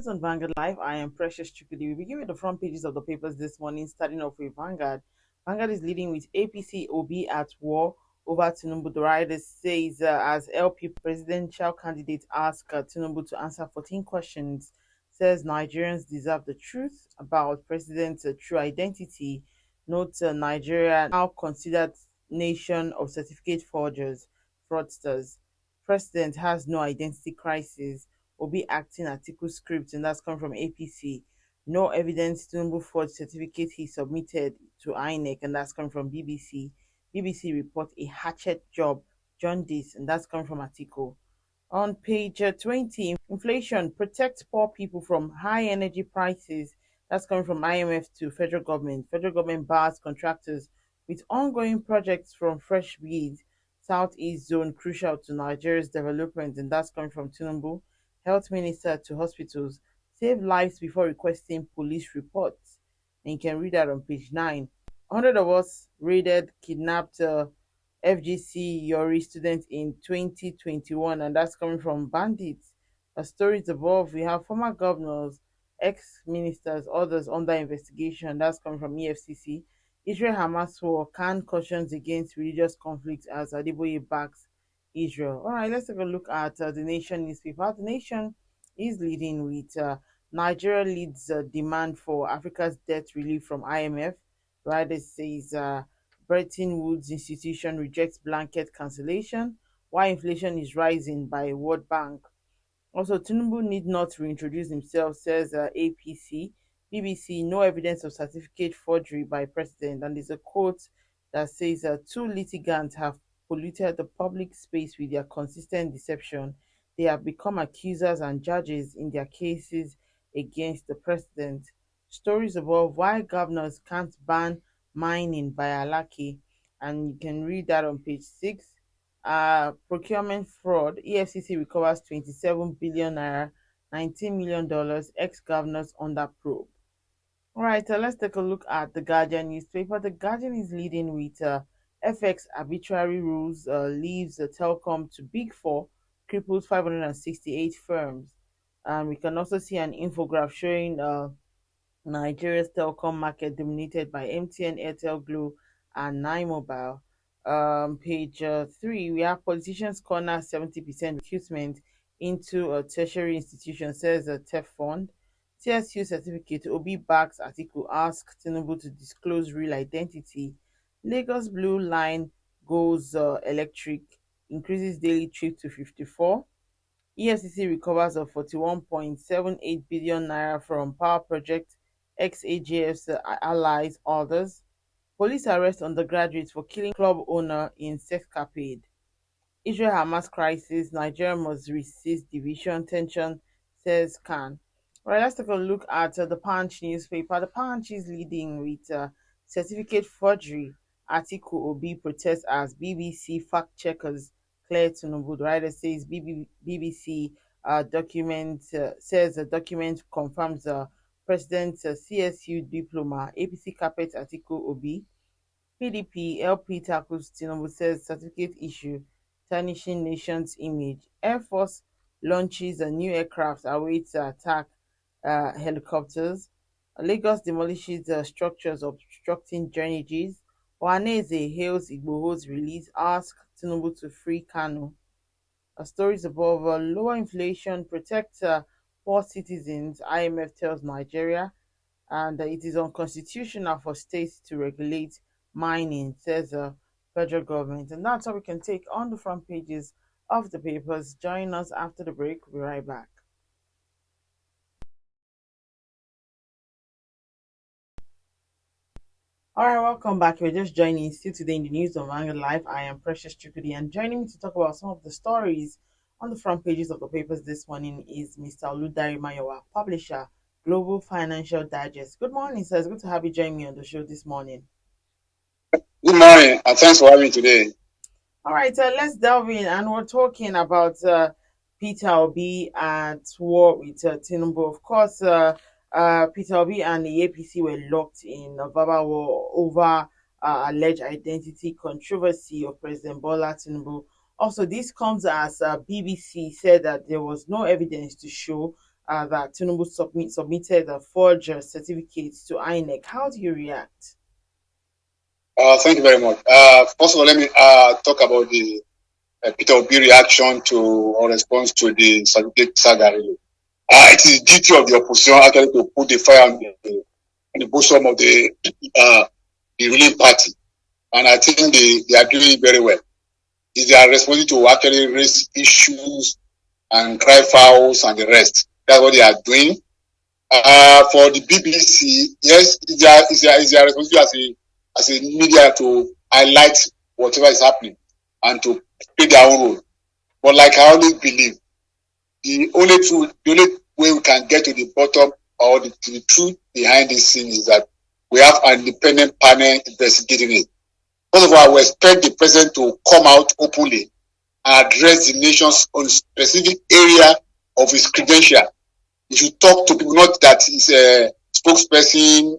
news on Vanguard Live. I am Precious Chukudi. We begin with the front pages of the papers this morning, starting off with Vanguard. Vanguard is leading with APC OB at war over Tinubu. The writer says, as LP presidential candidate ask Tinubu to answer 14 questions, says Nigerians deserve the truth about President's true identity. Notes Nigeria now considered nation of certificate forgers, fraudsters. President has no identity crisis. Obi acting article script, and that's coming from APC. No evidence Tinubu forged certificate he submitted to INEC, and that's coming from BBC. BBC report a hatchet job, jaundice, and that's coming from article. On page 20, inflation protects poor people from high energy prices. That's coming from IMF to federal government. Federal government bars contractors with ongoing projects from fresh bids. Southeast zone crucial to Nigeria's development, and that's coming from Tinubu. Health minister to hospitals save lives before requesting police reports. And you can read that on page 9. 100 of us raided, kidnapped FGC Yori student in 2021, and that's coming from bandits. Stories above, we have former governors, ex-ministers, others under investigation. That's coming from EFCC. Israel Hamas war, can cautions against religious conflict as Adeboye backs Israel. All right, let's take a look at the Nation newspaper. The Nation is leading with Nigeria leads demand for Africa's debt relief from IMF. Right, it says Bretton Woods institution rejects blanket cancellation, while inflation is rising by World Bank. Also, Tinubu need not reintroduce himself, says APC. BBC, no evidence of certificate forgery by president. And there's a quote that says, two litigants have polluted the public space with their consistent deception. They have become accusers and judges in their cases against the president. Stories above, why governors can't ban mining by Alaki. And you can read that on page 6. Procurement fraud, EFCC recovers 27 billion naira, $19 million, ex-governors under probe. All right, let's take a look at the Guardian newspaper. The Guardian is leading with FX arbitrary rules leaves the telecom to Big Four, cripples 568 firms. And we can also see an infograph showing Nigeria's telecom market dominated by MTN, Airtel, Glo, and Nine Mobile. Page 3, we have politicians corner 70% recruitment into a tertiary institution, says a TEF fund. TSU certificate, Obi backs article asks Tinubu to disclose real identity. Lagos Blue Line goes electric, increases daily trip to 54. EFCC recovers of 41.78 billion naira from power project, ex-AJF's allies, others. Police arrest undergraduates for killing club owner in sexcapade. Israel Hamas crisis, Nigeria must resist division, tension, says Khan. All right, let's take a look at the Punch newspaper. The Punch is leading with certificate forgery. Article Obi protests as BBC fact checkers clear Tinubu. The writer says BBC document says the document confirms President's CSU diploma. APC carpet article Obi. PDP LP tackles Tinubu, says certificate issue tarnishing nation's image. Air Force launches a new aircraft awaits attack helicopters. Lagos demolishes structures obstructing drainages. Ohaneze hails Igboho's release, asks Tinubu to free Kano. Stories above, lower inflation protects poor citizens, IMF tells Nigeria, and it is unconstitutional for states to regulate mining, says the federal government. And that's all we can take on the front pages of the papers. Join us after the break. We'll be right back. All right, welcome back. We're just joining still today in the news on Vanguard Live. I am Precious Chukudi, and joining me to talk about some of the stories on the front pages of the papers this morning is Mr. Oludari Mayowa, publisher, Global Financial Digest. Good morning, sir. It's good to have you join me on the show this morning. Good morning, and thanks for having me today. All right, let's delve in, and we're talking about Peter Obi at war with Tinubu. Of course, Peter Obi and the APC were locked in a verbal war over alleged identity controversy of President Bola Tinubu. Also, this comes as BBC said that there was no evidence to show that Tinubu submitted forged certificates to INEC. How do you react? Thank you very much. First of all, let me talk about the Peter Obi reaction to or response to the certificate saga. Really. It is the duty of the opposition actually to put the fire on the bosom of the ruling party, and I think they are doing it very well. It's their responsibility to actually raise issues and cry fouls and the rest. That's what they are doing. For the BBC, yes, it's their responsibility as a media to highlight whatever is happening and to play their own role. But like I always believe, the only way we can get to the bottom or to the truth behind this scene is that we have an independent panel investigating it. First of all, I will expect the president to come out openly and address the nation's on specific area of his credential. He should talk to people, not that he's a spokesperson,